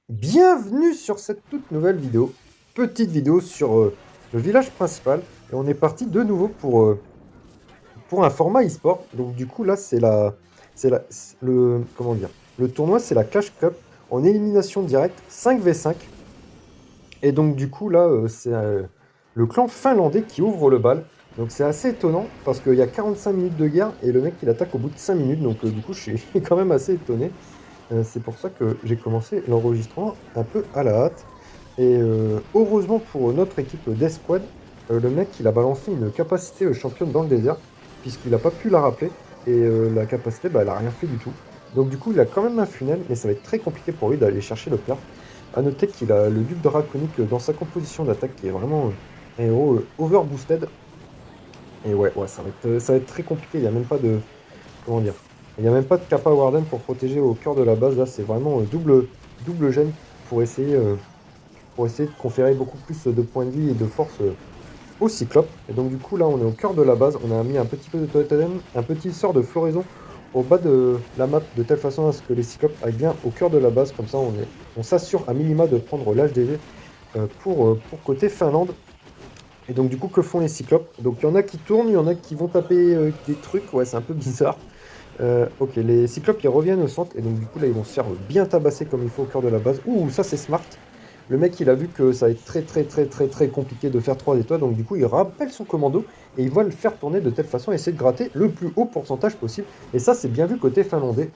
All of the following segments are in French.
Bienvenue sur cette toute nouvelle vidéo. Petite vidéo sur le village principal. Et on est parti de nouveau pour un format e-sport. Donc du coup là comment dire, le tournoi c'est la Clash Cup en élimination directe 5v5. Et donc du coup là c'est le clan finlandais qui ouvre le bal. Donc c'est assez étonnant parce qu'il y a 45 minutes de guerre et le mec il attaque au bout de 5 minutes. Donc du coup je suis quand même assez étonné. C'est pour ça que j'ai commencé l'enregistrement un peu à la hâte. Et heureusement pour notre équipe d'Esquad, le mec il a balancé une capacité championne dans le désert, puisqu'il n'a pas pu la rappeler. Et la capacité, bah, elle a rien fait du tout. Donc du coup, il a quand même un funnel, mais ça va être très compliqué pour lui d'aller chercher le perf. A noter qu'il a le duc draconique dans sa composition d'attaque qui est vraiment un héros overboosted. Et ouais, ça va être très compliqué. Il n'y a même pas de. Comment dire? Il n'y a même pas de Kappa Warden pour protéger au cœur de la base. Là, c'est vraiment double gemme pour essayer de conférer beaucoup plus de points de vie et de force au Cyclope. Et donc, du coup, là, on est au cœur de la base. On a mis un petit peu de totem, un petit sort de floraison au bas de la map, de telle façon à ce que les Cyclopes aillent bien au cœur de la base. Comme ça, on s'assure à minima de prendre l'HDV pour côté Finlande. Et donc, du coup, que font les Cyclopes? Donc, il y en a qui tournent, il y en a qui vont taper des trucs. Ouais, c'est un peu bizarre. Ok, les Cyclopes ils reviennent au centre et donc du coup là ils vont se faire bien tabasser comme il faut au cœur de la base. Ouh, ça c'est smart. Le mec il a vu que ça va être très compliqué de faire 3 étoiles, donc du coup il rappelle son commando et il va le faire tourner de telle façon à essayer de gratter le plus haut pourcentage possible. Et ça c'est bien vu côté finlandais.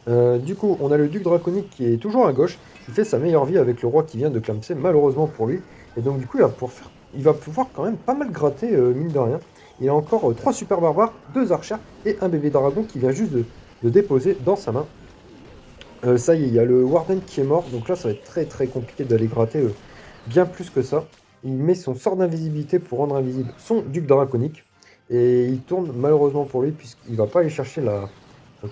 Du coup on a le duc draconique qui est toujours à gauche, qui fait sa meilleure vie avec le roi qui vient de clamser malheureusement pour lui. Et donc du coup il va pouvoir quand même pas mal gratter mine de rien. Il a encore 3 super barbares, 2 archers et un bébé dragon qui vient juste de déposer dans sa main. Ça y est, il y a le Warden qui est mort, donc là ça va être très compliqué d'aller gratter bien plus que ça. Il met son sort d'invisibilité pour rendre invisible son duc draconique. Et il tourne malheureusement pour lui puisqu'il va pas aller chercher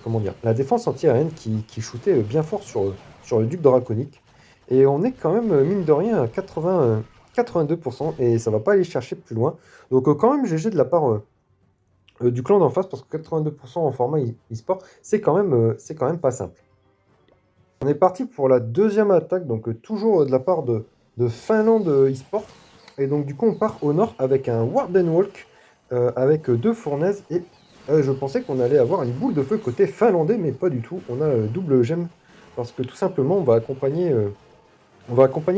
comment dire, la défense anti-aérienne qui shootait bien fort sur le duc draconique. Et on est quand même, mine de rien, à 82% et ça va pas aller chercher plus loin. Donc quand même GG de la part du clan d'en face parce que 82% en format e-sport, c'est quand même pas simple. On est parti pour la deuxième attaque, donc toujours de la part de Finlande eSport. Et donc du coup on part au nord avec un Warden Walk, avec 2 fournaises. Et je pensais qu'on allait avoir une boule de feu côté finlandais, mais pas du tout. On a double gemme, parce que tout simplement on va accompagner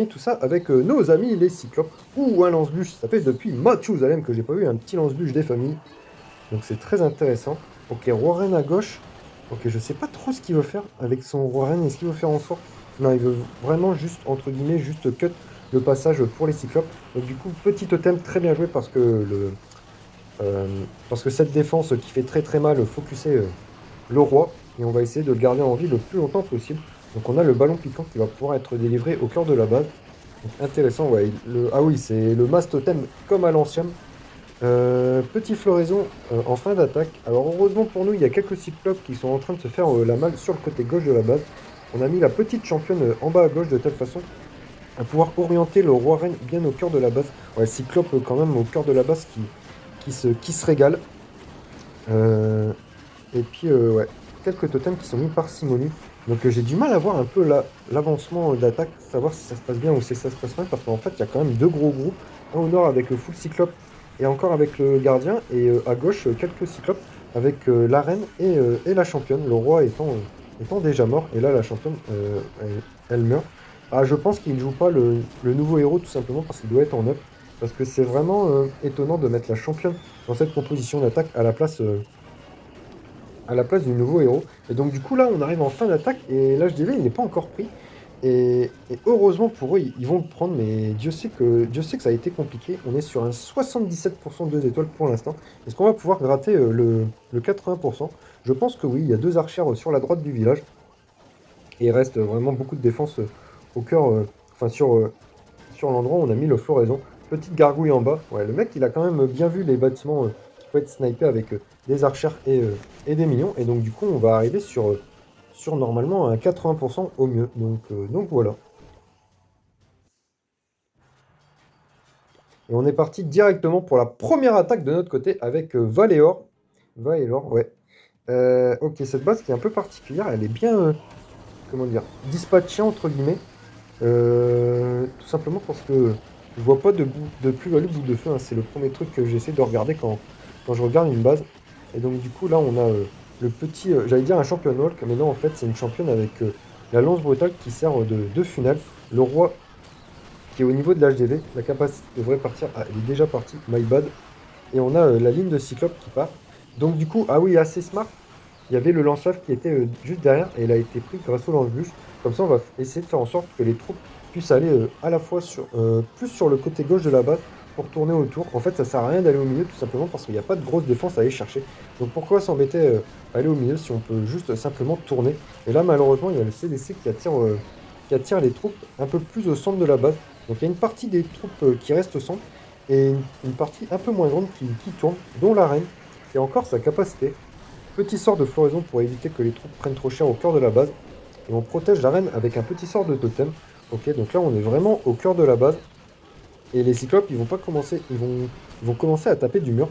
tout ça avec nos amis les Cyclopes. Ou un lance-bûche, ça fait depuis Mathusalem que j'ai pas eu un petit lance-bûche des familles. Donc c'est très intéressant. Ok, Warren à gauche. Ok, je sais pas trop ce qu'il veut faire avec son Warren. Est-ce qu'il veut faire en sorte... Non, il veut vraiment juste, entre guillemets, juste cut le passage pour les Cyclopes. Donc du coup, petit totem très bien joué parce que cette défense qui fait très mal focuser le roi. Et on va essayer de le garder en vie le plus longtemps possible. Donc on a le ballon piquant qui va pouvoir être délivré au cœur de la base. Donc, intéressant, ouais. Ah oui, c'est le mass totem comme à l'ancienne. Petit floraison en fin d'attaque. Alors heureusement pour nous, il y a quelques cyclopes qui sont en train de se faire la malle sur le côté gauche de la base. On a mis la petite championne en bas à gauche de telle façon à pouvoir orienter le roi reine bien au cœur de la base. Ouais, cyclope quand même au cœur de la base qui se régale. Et puis ouais, quelques totems qui sont mis par Simoni. Donc j'ai du mal à voir un peu l'avancement d'attaque, savoir si ça se passe bien ou si ça se passe mal, parce qu'en fait il y a quand même 2 gros groupes. Un au nord avec le full cyclope et encore avec le gardien, et à gauche quelques cyclopes avec la reine et la championne, le roi étant déjà mort, et là la championne elle meurt. Ah, je pense qu'il ne joue pas le nouveau héros tout simplement parce qu'il doit être en up, parce que c'est vraiment étonnant de mettre la championne dans cette composition d'attaque à la place du nouveau héros. Et donc du coup là on arrive en fin d'attaque et l'HDV il n'est pas encore pris. Et heureusement pour eux, ils vont le prendre, mais Dieu sait que ça a été compliqué. On est sur un 77% de 2 étoiles pour l'instant. Est-ce qu'on va pouvoir gratter le 80%? Je pense que oui, il y a 2 archères sur la droite du village. Et il reste vraiment beaucoup de défense au cœur, enfin sur l'endroit où on a mis le floraison. Petite gargouille en bas. Ouais, le mec il a quand même bien vu les bâtiments qui peuvent être snipés avec des archères et des minions. Et donc du coup on va arriver sur normalement un 80% au mieux. Donc voilà. Et on est parti directement pour la première attaque de notre côté avec Valéor. Valéor, ouais. Ok, cette base qui est un peu particulière, elle est bien, comment dire, dispatché entre guillemets. Tout simplement parce que je vois pas de plus-value boule de feu, hein. C'est le premier truc que j'essaie de regarder quand je regarde une base. Et donc du coup là on a le petit, j'allais dire un champion walk, mais non en fait c'est une championne avec la lance brutale qui sert de funèbre. Le roi qui est au niveau de l'HDV, la capacité devrait partir, ah elle est déjà partie, my bad. Et on a la ligne de Cyclope qui part. Donc du coup, ah oui, assez smart, il y avait le lance-flamme qui était juste derrière et il a été pris grâce au lance-bûche. Comme ça, on va essayer de faire en sorte que les troupes puissent aller à la fois plus sur le côté gauche de la base pour tourner autour. En fait, ça sert à rien d'aller au milieu tout simplement parce qu'il n'y a pas de grosse défense à aller chercher. Donc pourquoi s'embêter à aller au milieu si on peut juste simplement tourner? Et là, malheureusement, il y a le CDC qui attire les troupes un peu plus au centre de la base. Donc il y a une partie des troupes qui restent au centre et une partie un peu moins grande qui tourne, dont la reine, qui a encore sa capacité. Petit sort de floraison pour éviter que les troupes prennent trop cher au cœur de la base. Et on protège la reine avec un petit sort de totem. Ok, donc là on est vraiment au cœur de la base. Et les cyclopes, ils vont pas commencer, ils vont commencer à taper du mur.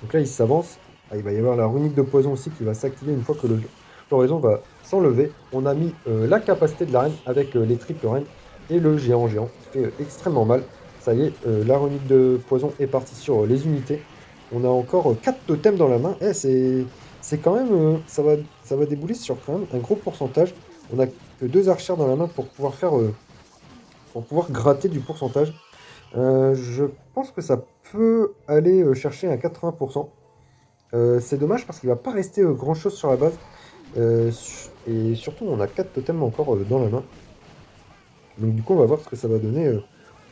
Donc là ils s'avancent. Ah, il va y avoir la runique de poison aussi qui va s'activer une fois que le floraison va s'enlever. On a mis la capacité de la reine avec les triples reines et le géant qui fait extrêmement mal. Ça y est, la runique de poison est partie sur les unités. On a encore 4 totems dans la main. Eh, c'est quand même, ça va débouler sur quand même un gros pourcentage. On n'a que 2 archères dans la main pour pouvoir gratter du pourcentage. Je pense que ça peut aller chercher un 80%. C'est dommage parce qu'il va pas rester grand chose sur la base. Et surtout, on a 4 totems encore dans la main. Donc du coup, on va voir ce que ça va donner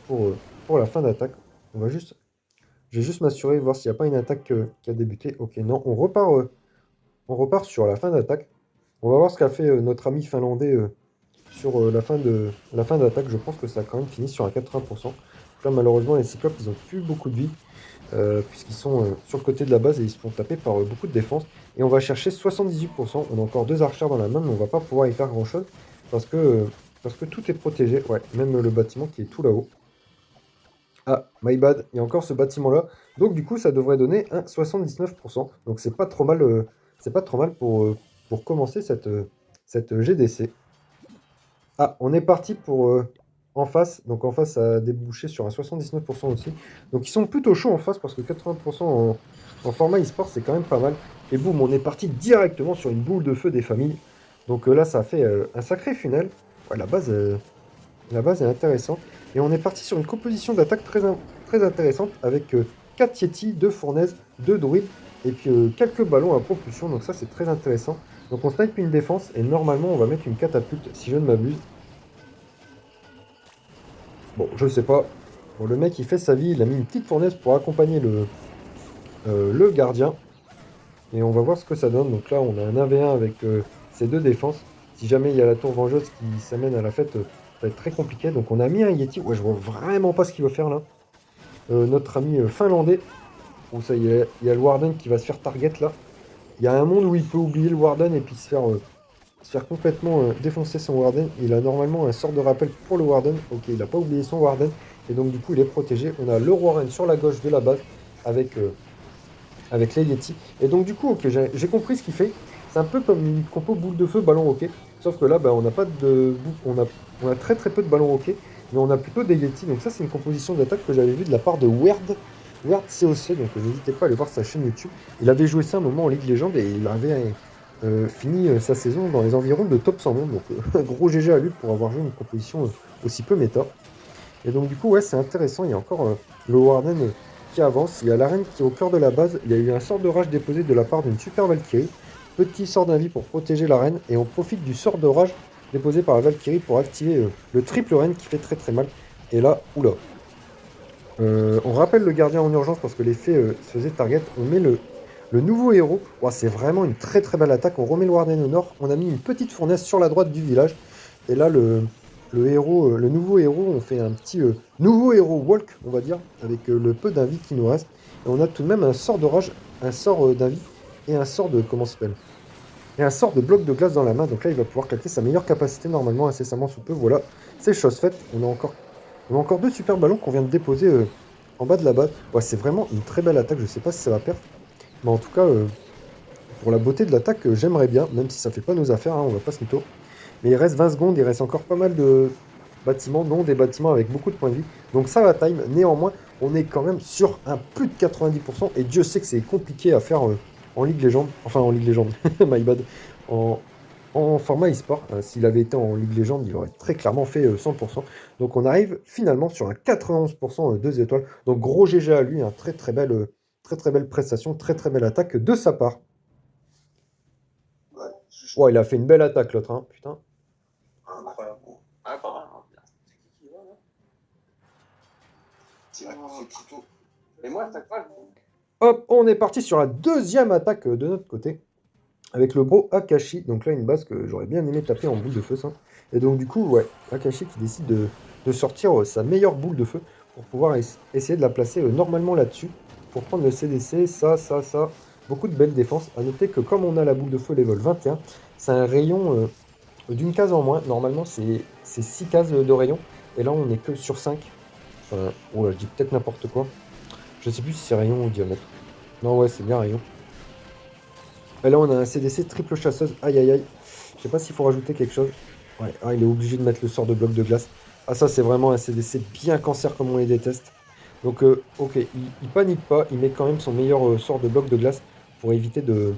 pour la fin d'attaque. Je vais juste m'assurer, voir s'il n'y a pas une attaque qui a débuté. Ok, non, on repart sur la fin d'attaque. On va voir ce qu'a fait notre ami finlandais sur la fin d'attaque. Je pense que ça a quand même fini sur un 80%. Là, malheureusement, les cyclopes, ils ont plus beaucoup de vie, puisqu'ils sont sur le côté de la base et ils se font taper par beaucoup de défense. Et on va chercher 78%. On a encore 2 archères dans la main, mais on va pas pouvoir y faire grand-chose, parce que tout est protégé. Ouais, même le bâtiment qui est tout là-haut. Ah, my bad, il y a encore ce bâtiment-là. Donc du coup, ça devrait donner un 79%. Donc c'est pas trop mal pour commencer cette GDC. Ah, on est parti pour en face. Donc en face, ça a débouché sur un 79% aussi. Donc ils sont plutôt chauds en face parce que 80% en format e-sport, c'est quand même pas mal. Et boum, on est parti directement sur une boule de feu des familles. Donc là, ça fait un sacré funnel. Ouais, la base est intéressante. Et on est parti sur une composition d'attaque très intéressante avec 4 Yeti, 2 fournaises, 2 druides et puis quelques ballons à propulsion. Donc ça, c'est très intéressant. Donc on snipe une défense et normalement, on va mettre une catapulte si je ne m'abuse. Bon, je sais pas. Bon, le mec, il fait sa vie. Il a mis une petite fournaise pour accompagner le gardien. Et on va voir ce que ça donne. Donc là, on a un 1v1 avec ces 2 défenses. Si jamais il y a la tour vengeuse qui s'amène à la fête, ça va être très compliqué. Donc on a mis un Yeti. Ouais, je vois vraiment pas ce qu'il veut faire là. Notre ami finlandais. Bon, ça y est, il y a le Warden qui va se faire target là. Il y a un monde où il peut oublier le Warden et puis se faire complètement défoncer son Warden. Il a normalement un sort de rappel pour le Warden. Ok, il n'a pas oublié son Warden. Et donc du coup, il est protégé. On a le Warren sur la gauche de la base avec les Yeti. Et donc du coup, ok, j'ai compris ce qu'il fait. C'est un peu comme une compo boule de feu, ballon roquet. Sauf que là, on n'a pas on a très très peu de ballons roquets. Mais on a plutôt des Yeti. Donc ça, c'est une composition d'attaque que j'avais vue de la part de Werd COC. Donc n'hésitez pas à aller voir sa chaîne YouTube. Il avait joué ça un moment en Ligue Légende et il avait fini sa saison dans les environs de top 100 monde. Donc gros GG à lui pour avoir joué une composition aussi peu méta. Et donc du coup, ouais, c'est intéressant. Il y a encore le Warden qui avance. Il y a l'arène qui est au cœur de la base. Il y a eu un sort de rage déposé de la part d'une super Valkyrie. Petit sort d'invie pour protéger l'arène. Et on profite du sort de rage déposé par la Valkyrie pour activer le triple reine qui fait très très mal. Et là, oula. On rappelle le gardien en urgence parce que l'effet se faisait target. On met le nouveau héros. Oh, c'est vraiment une très très belle attaque. On remet le Warden au nord. On a mis une petite fournaise sur la droite du village. Et là, le nouveau héros, on fait un petit nouveau héros walk, on va dire, avec le peu d'invie qui nous reste. Et on a tout de même un sort de rage, un sort d'invie et un sort de, comment ça s'appelle, et un sort de bloc de glace dans la main. Donc là, il va pouvoir claquer sa meilleure capacité normalement incessamment sous peu. Voilà, c'est chose faite. On a encore 2 super ballons qu'on vient de déposer en bas de la base. Ouais, c'est vraiment une très belle attaque. Je sais pas si ça va perdre. Mais en tout cas, pour la beauté de l'attaque, j'aimerais bien, même si ça fait pas nos affaires, hein, on va pas se mytho. Mais il reste 20 secondes, il reste encore pas mal de bâtiments, non des bâtiments avec beaucoup de points de vie. Donc ça va time. Néanmoins, on est quand même sur un plus de 90%. Et Dieu sait que c'est compliqué à faire en Ligue Légende. Enfin, en Ligue Légende, my bad. En, en format e-sport. S'il avait été en Ligue Légende, il aurait très clairement fait 100%. Donc on arrive finalement sur un 91% 2 étoiles. Donc gros GG à lui, très très belle prestation, très très belle attaque de sa part. Ouais, il a fait une belle attaque l'autre, hein, putain. Incroyable. Ah, pas mal, hein. C'est qui va là? C'est Tito. Et moi, ça craque. Hop, on est parti sur la deuxième attaque de notre côté. Avec le bro Akashi. Donc là, une base que j'aurais bien aimé taper en boule de feu, ça. Et donc du coup, ouais, Akashi qui décide de sortir sa meilleure boule de feu pour pouvoir essayer de la placer normalement là-dessus. Pour prendre le CDC, ça. Beaucoup de belles défenses. A noter que comme on a la boule de feu level 21, c'est un rayon d'une case en moins. Normalement, c'est 6 cases de rayon. Et là, on n'est que sur 5. Enfin, oh là, je dis peut-être n'importe quoi. Je sais plus si c'est rayon ou diamètre. Non, ouais, c'est bien rayon. Et là, on a un CDC triple chasseuse. Aïe, aïe, aïe. Je sais pas s'il faut rajouter quelque chose. Ouais, ah, il est obligé de mettre le sort de bloc de glace. Ah, ça, c'est vraiment un CDC bien cancer comme on les déteste. Donc, ok, il panique pas. Il met quand même son meilleur sort de bloc de glace pour éviter de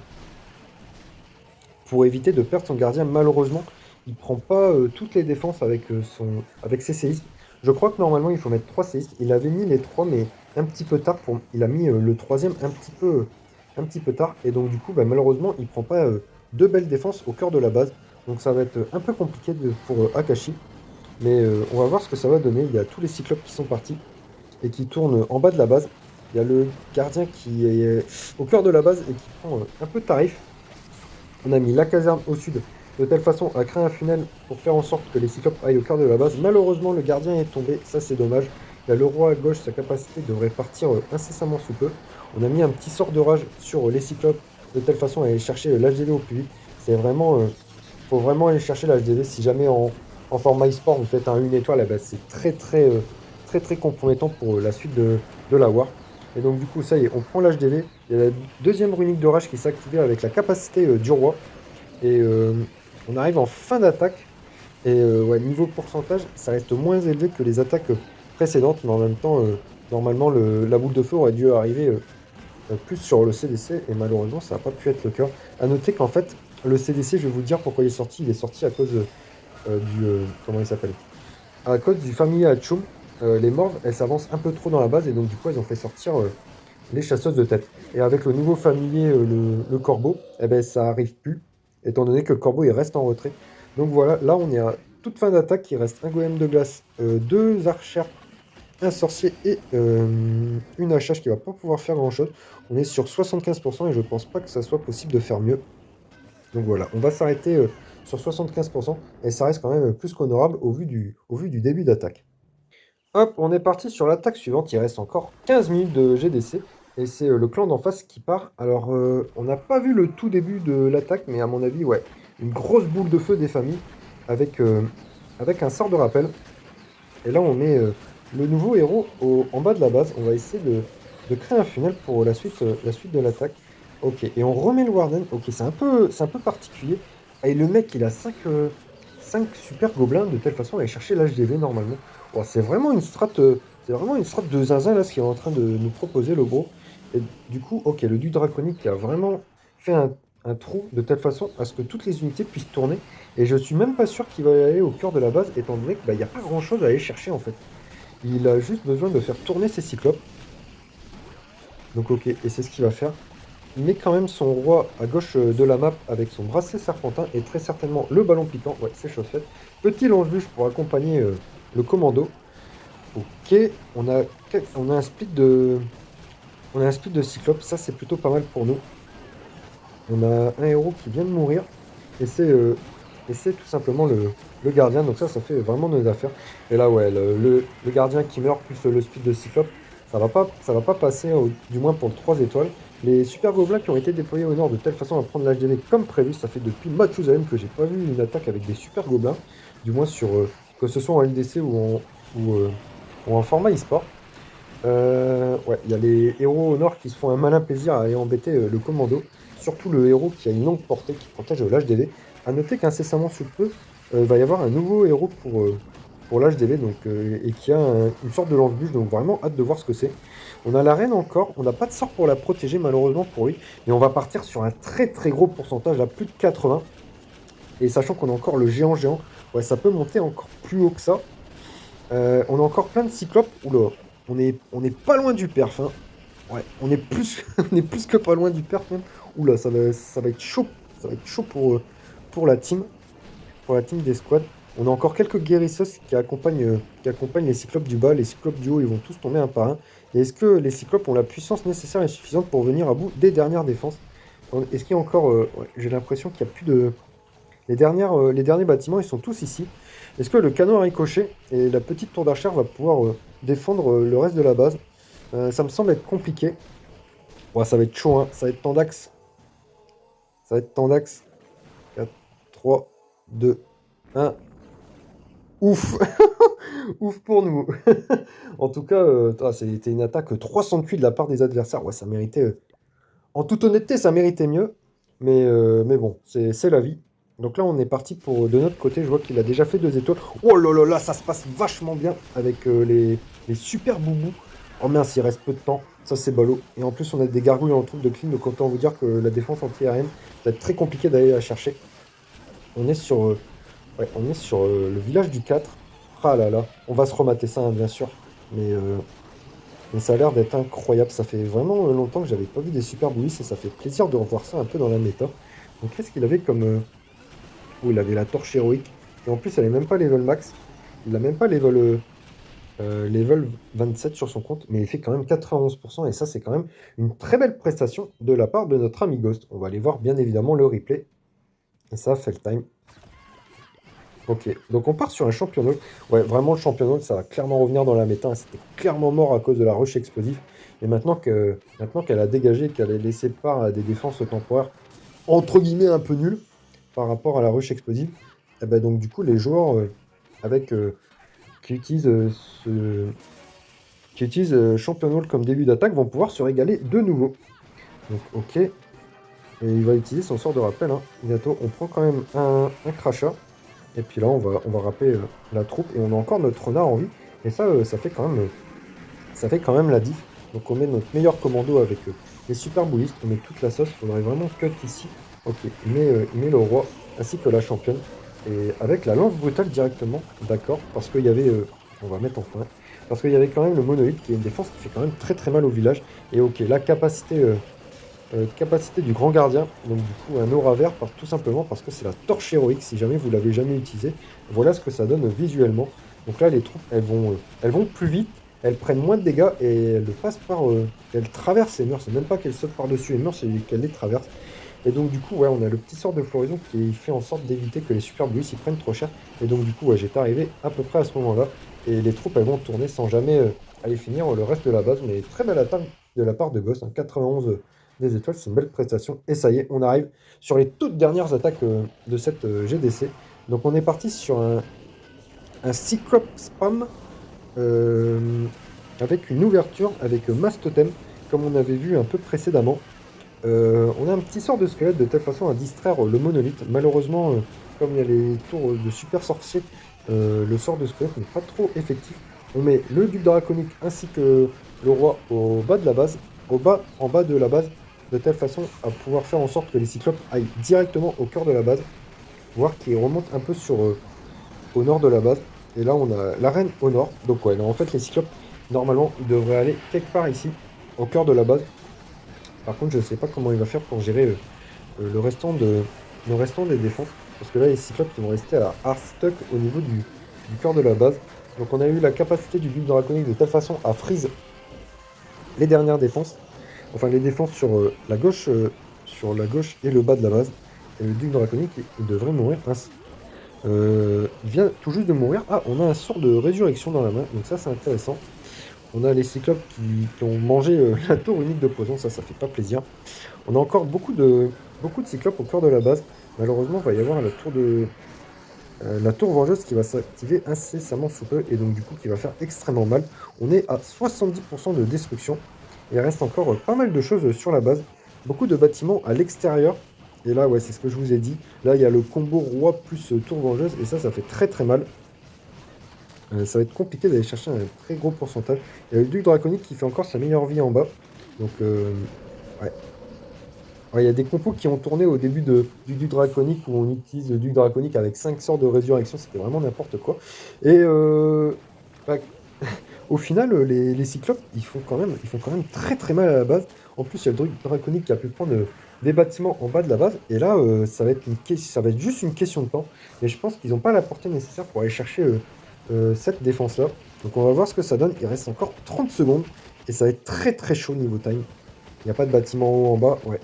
perdre son gardien. Malheureusement, il prend pas toutes les défenses avec ses séismes. Je crois que normalement, il faut mettre 3 séismes. Il avait mis les 3, mais un petit peu tard. Il a mis le troisième un petit peu tard. Et donc, du coup, bah, malheureusement, il prend pas 2 belles défenses au cœur de la base. Donc, ça va être un peu compliqué pour Akashi. Mais on va voir ce que ça va donner. Il y a tous les cyclopes qui sont partis et qui tournent en bas de la base. Il y a le gardien qui est au cœur de la base et qui prend un peu de tarif. On a mis la caserne au sud de telle façon à créer un funnel pour faire en sorte que les cyclopes aillent au cœur de la base. Malheureusement, le gardien est tombé, ça c'est dommage. Il y a le roi à gauche, sa capacité devrait partir incessamment sous peu. On a mis un petit sort de rage sur les cyclopes de telle façon à aller chercher l'HDV au plus vite. C'est vraiment, faut vraiment aller chercher l'HDV. Si jamais en format e-sport vous faites un 1 étoile, eh ben, c'est très compromettant pour la suite de la war. Et donc du coup, ça y est, on prend l'HDV. Il y a la deuxième runique de rage qui s'est activée avec la capacité du roi. Et on arrive en fin d'attaque. Et ouais, niveau pourcentage, ça reste moins élevé que les attaques précédentes. Mais en même temps, normalement, la boule de feu aurait dû arriver plus sur le CDC. Et malheureusement, ça n'a pas pu être le cas. A noter qu'en fait, le CDC, je vais vous dire pourquoi il est sorti. Il est sorti à cause comment il s'appelle? À cause du familier Hatchoum. Les morves, elles s'avancent un peu trop dans la base. Et donc, du coup, elles ont fait sortir les chasseuses de tête. Et avec le nouveau familier, le corbeau, eh ben, ça arrive plus, étant donné que le corbeau il reste en retrait. Donc voilà, là on est à toute fin d'attaque, il reste un golem de glace, 2 archers, un sorcier et une HH qui va pas pouvoir faire grand chose. On est sur 75% et je pense pas que ça soit possible de faire mieux. Donc voilà, on va s'arrêter sur 75% et ça reste quand même plus qu'honorable au vu du début d'attaque. Hop, on est parti sur l'attaque suivante. Il reste encore 15 minutes de GDC. Et c'est le clan d'en face qui part. Alors, on n'a pas vu le tout début de l'attaque, mais à mon avis, ouais, une grosse boule de feu des familles avec un sort de rappel. Et là, on met le nouveau héros en bas de la base. On va essayer de créer un funnel pour la suite de l'attaque. Ok, et on remet le Warden. Ok, c'est un peu particulier. Et le mec, il a 5 super gobelins de telle façon à aller chercher l'HDV normalement. Oh, c'est vraiment une strat de zinzin là ce qu'il est en train de nous proposer le gros. Et du coup, ok, le duc draconique qui a vraiment fait un trou de telle façon à ce que toutes les unités puissent tourner. Et je suis même pas sûr qu'il va aller au cœur de la base, étant donné qu'il n'y a pas grand chose à aller chercher en fait. Il a juste besoin de faire tourner ses cyclopes. Donc ok, et c'est ce qu'il va faire. Il met quand même son roi à gauche de la map avec son bracelet serpentin et très certainement le ballon piquant. Ouais, c'est chose faite. Petit lance-bûche pour accompagner le commando. Ok, on a un split de cyclope. Ça, c'est plutôt pas mal pour nous. On a un héros qui vient de mourir. Et c'est tout simplement le gardien. Donc ça fait vraiment nos affaires. Et là, ouais, le gardien qui meurt plus le split de cyclope, ça va pas passer, du moins pour 3 étoiles. Les super gobelins qui ont été déployés au nord de telle façon à prendre l'HDV comme prévu, ça fait depuis Mathusalem que j'ai pas vu une attaque avec des super gobelins, du moins sur que ce soit en LDC ou en format e-sport. Ouais, il y a les héros au nord qui se font un malin plaisir à aller embêter le commando, surtout le héros qui a une longue portée qui protège l'HDV. A noter qu'incessamment sous peu, il va y avoir un nouveau héros pour l'HDV, donc, et qui a une sorte de lance-bûche, donc vraiment hâte de voir ce que c'est. On a la reine encore, on n'a pas de sort pour la protéger malheureusement pour lui, mais on va partir sur un très très gros pourcentage, à plus de 80. Et sachant qu'on a encore le géant géant, ouais, ça peut monter encore plus haut que ça. On a encore plein de cyclopes. Oula, on est pas loin du perf, hein. Ouais, on est plus, on est plus que pas loin du perf même. Oula, ça va être chaud. Ça va être chaud pour la team. Pour la team des squads. On a encore quelques guérissos qui accompagnent les cyclopes du bas. Les cyclopes du haut, ils vont tous tomber un par un. Et est-ce que les cyclopes ont la puissance nécessaire et suffisante pour venir à bout des dernières défenses? Est-ce qu'il y a encore... ouais, j'ai l'impression qu'il n'y a plus de... les derniers bâtiments, ils sont tous ici. Est-ce que le canon à ricochet et la petite tour d'archère va pouvoir défendre le reste de la base? Ça me semble être compliqué. Ouais, ça va être chaud, hein. Ça va être Tandax. Ça va être Tandax. 4, 3, 2, 1. Ouf. Ouf pour nous. En tout cas, c'était une attaque 308 de la part des adversaires. Ouais, ça méritait... en toute honnêteté, ça méritait mieux. Mais bon, c'est la vie. Donc là, on est parti pour de notre côté. Je vois qu'il a déjà fait 2 étoiles. Oh là là là, ça se passe vachement bien avec les super boubous. Oh mince, il reste peu de temps. Ça, c'est ballot. Et en plus, on a des gargouilles en truc de clean. Donc autant vous dire que la défense anti-aérienne, ça va être très compliqué d'aller la chercher. On est sur, ouais, le village du 4. Ah là là, on va se remater ça, hein, bien sûr. Mais ça a l'air d'être incroyable. Ça fait vraiment longtemps que j'avais pas vu des super bouillies et ça fait plaisir de revoir ça un peu dans la méta. Donc qu'est-ce qu'il avait comme... Oh, il avait la torche héroïque. Et en plus, elle est même pas level max. Il a même pas level 27 sur son compte, mais il fait quand même 91%. Et ça, c'est quand même une très belle prestation de la part de notre ami Ghost. On va aller voir bien évidemment le replay. Et ça, fait le time. Ok, donc on part sur un championnat. Ouais, vraiment, le championnat, ça va clairement revenir dans la méta. C'était clairement mort à cause de la rush explosive. Et maintenant qu'elle a dégagé, qu'elle a laissé part à des défenses temporaires, entre guillemets, un peu nulles par rapport à la rush explosive, et ben donc du coup, les joueurs qui utilisent, Champion comme début d'attaque vont pouvoir se régaler de nouveau. Donc ok, et il va utiliser son sort de rappel, hein. Bientôt, on prend quand même un crachat. Et puis là, on va rappeler la troupe. Et on a encore notre renard en vie. Et ça, ça fait quand même la diff. Donc on met notre meilleur commando avec les super boulistes. On met toute la sauce. Il faudrait vraiment cut ici. Ok, il met le roi ainsi que la championne. Et avec la lance brutale directement. D'accord. Parce qu'il y avait... on va mettre en point. Parce qu'il y avait quand même le monolithe qui est une défense qui fait quand même très très mal au village. Et ok, la capacité du grand gardien, donc du coup un aura vert, tout simplement parce que c'est la torche héroïque, si jamais vous l'avez jamais utilisé. Voilà ce que ça donne visuellement. Donc là les troupes elles vont plus vite, elles prennent moins de dégâts et elles passent elles traversent les murs, c'est même pas qu'elles sautent par-dessus les murs, c'est qu'elles les traversent. Et donc du coup ouais, on a le petit sort de floraison qui fait en sorte d'éviter que les super blues s'y prennent trop cher. Et donc du coup ouais, j'étais arrivé à peu près à ce moment-là. Et les troupes elles vont tourner sans jamais aller finir le reste de la base. Mais très belle attaque de la part de Ghost, hein, 91 des étoiles, c'est une belle prestation. Et ça y est, on arrive sur les toutes dernières attaques de cette GDC. Donc on est parti sur un Cyclope Spam avec une ouverture avec Mass Totem, comme on avait vu un peu précédemment. On a un petit sort de squelette de telle façon à distraire le monolithe. Malheureusement, comme il y a les tours de super sorcier, le sort de squelette n'est pas trop effectif. On met le duc draconique ainsi que le roi au bas de la base, en bas de la base, de telle façon à pouvoir faire en sorte que les cyclopes aillent directement au cœur de la base, voire qu'ils remontent un peu au nord de la base. Et là, on a l'arène au nord. Donc ouais, là, en fait, les cyclopes, normalement, ils devraient aller quelque part ici, au cœur de la base. Par contre, je ne sais pas comment il va faire pour gérer le restant des défenses. Parce que là, les cyclopes ils vont rester à hard stuck au niveau du cœur de la base. Donc on a eu la capacité du build draconique de telle façon à freeze les dernières défenses. Enfin, les défenses sur la gauche et le bas de la base. Et le duc draconique, il devrait mourir ainsi. Il vient tout juste de mourir. Ah, on a un sort de résurrection dans la main. Donc ça, c'est intéressant. On a les cyclopes qui ont mangé la tour unique de poison. Ça fait pas plaisir. On a encore beaucoup de cyclopes au cœur de la base. Malheureusement, il va y avoir la tour vengeuse qui va s'activer incessamment sous peu. Et donc, du coup, qui va faire extrêmement mal. On est à 70% de destruction. Il reste encore pas mal de choses sur la base. Beaucoup de bâtiments à l'extérieur. Et là, ouais, c'est ce que je vous ai dit. Là, il y a le combo roi plus tour vengeuse, et ça fait très très mal. Ça va être compliqué d'aller chercher un très gros pourcentage. Il y a le duc draconique qui fait encore sa meilleure vie en bas. Donc, ouais. Ouais, il y a des compos qui ont tourné au début du duc draconique où on utilise le duc draconique avec 5 sorts de résurrection. C'était vraiment n'importe quoi. Et bah, au final, les cyclopes, ils font quand même très très mal à la base. En plus, il y a le druide draconique qui a pu prendre des bâtiments en bas de la base. Et là, ça va être juste une question de temps. Et je pense qu'ils n'ont pas la portée nécessaire pour aller chercher cette défense-là. Donc on va voir ce que ça donne. Il reste encore 30 secondes. Et ça va être très très chaud niveau time. Il n'y a pas de bâtiment en haut en bas. Ouais,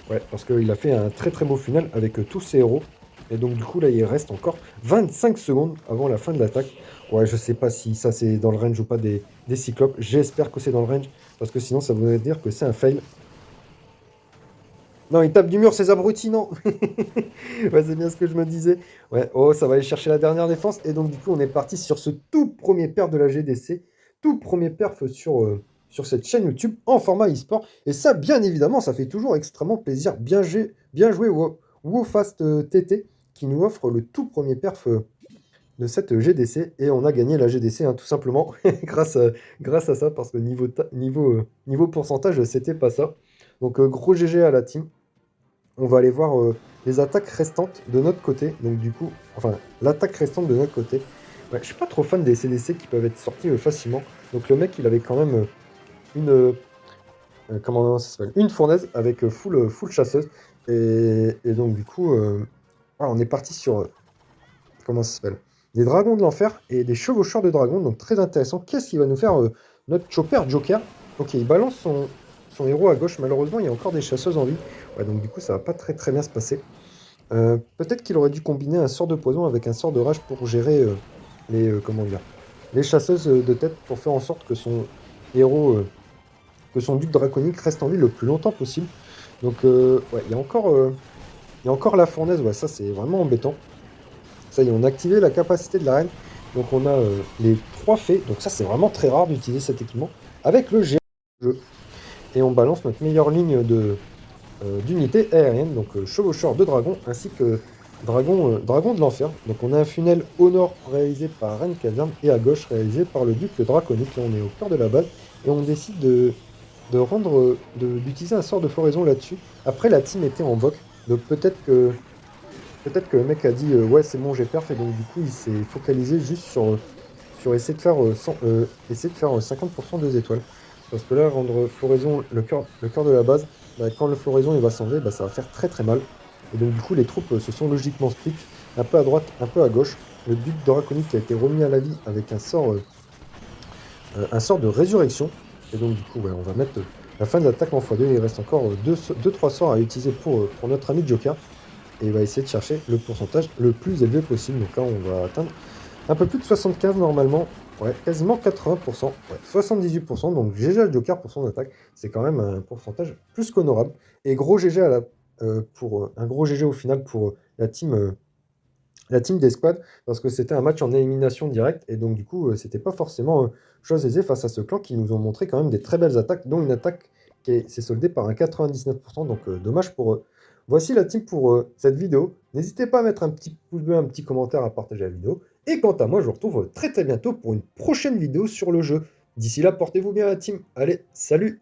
ouais, parce qu'il a fait un très très beau final avec tous ses héros. Et donc du coup là il reste encore 25 secondes avant la fin de l'attaque. Ouais, je sais pas si ça c'est dans le range ou pas des cyclopes. J'espère que c'est dans le range. Parce que sinon ça voudrait dire que c'est un fail. Non, il tape du mur, ces abrutis, non. Ouais, c'est bien ce que je me disais. Ouais, oh, ça va aller chercher la dernière défense. Et donc, du coup, on est parti sur ce tout premier perf de la GDC. Tout premier perf sur cette chaîne YouTube en format e-sport. Et ça, bien évidemment, ça fait toujours extrêmement plaisir. Bien joué WoFast TT qui nous offre le tout premier perf de cette GDC. Et on a gagné la GDC, hein, tout simplement, grâce à ça. Parce que niveau pourcentage, c'était pas ça. Donc, gros GG à la team. On va aller voir les attaques restantes de notre côté. Donc du coup, enfin, l'attaque restante de notre côté. Ouais, je suis pas trop fan des CDC qui peuvent être sortis facilement. Donc le mec, il avait quand même comment ça s'appelle, une fournaise avec full chasseuse. Et donc du coup, voilà, on est parti sur, comment ça s'appelle, des dragons de l'enfer et des chevaucheurs de dragons. Donc très intéressant. Qu'est-ce qu'il va nous faire notre chopper Joker? Ok, il balance son héros à gauche. Malheureusement, il y a encore des chasseuses en vie. Ouais, donc du coup, ça va pas très très bien se passer. Peut-être qu'il aurait dû combiner un sort de poison avec un sort de rage pour gérer comment dire, les chasseuses de tête pour faire en sorte que son héros, que son duc draconique reste en vie le plus longtemps possible. Donc, ouais, il y a encore la fournaise, ouais, ça c'est vraiment embêtant. Ça y est, on a activé la capacité de la reine. Donc, on a les 3 fées. Donc, ça c'est vraiment très rare d'utiliser cet équipement avec le géant du jeu. Et on balance notre meilleure ligne d'unités aériennes, donc chevaucheur de dragon ainsi que dragon de l'enfer. Donc on a un funnel au nord réalisé par Reine Caserne et à gauche réalisé par le duc draconique. Là on est au cœur de la base et on décide d'utiliser un sort de floraison là-dessus. Après la team était en voc, donc peut-être que le mec a dit ouais c'est bon j'ai perf et donc du coup il s'est focalisé juste sur essayer de faire, essayer de faire 50% des étoiles. Parce que là, rendre floraison le cœur de la base, bah, quand le floraison il va s'enlever, bah, ça va faire très très mal. Et donc du coup, les troupes se sont logiquement split, un peu à droite, un peu à gauche. Le duc draconique a été remis à la vie avec un sort de résurrection. Et donc du coup, ouais, on va mettre la fin de l'attaque en x2. Il reste encore 2-3 sorts à utiliser pour notre ami Joker. Et il va essayer de chercher le pourcentage le plus élevé possible. Donc là, on va atteindre un peu plus de 75 normalement. Ouais, quasiment 80%. Ouais, 78%. Donc GG à Joker pour son attaque. C'est quand même un pourcentage plus qu'honorable. Et gros GG un gros GG au final pour la team des squads. Parce que c'était un match en élimination directe. Et donc du coup, c'était pas forcément chose aisée face à ce clan qui nous ont montré quand même des très belles attaques. Dont une attaque qui s'est soldée par un 99%. Donc dommage pour eux. Voici la team pour cette vidéo. N'hésitez pas à mettre un petit pouce bleu, un petit commentaire, à partager la vidéo. Et quant à moi, je vous retrouve très très bientôt pour une prochaine vidéo sur le jeu. D'ici là, portez-vous bien la team. Allez, salut!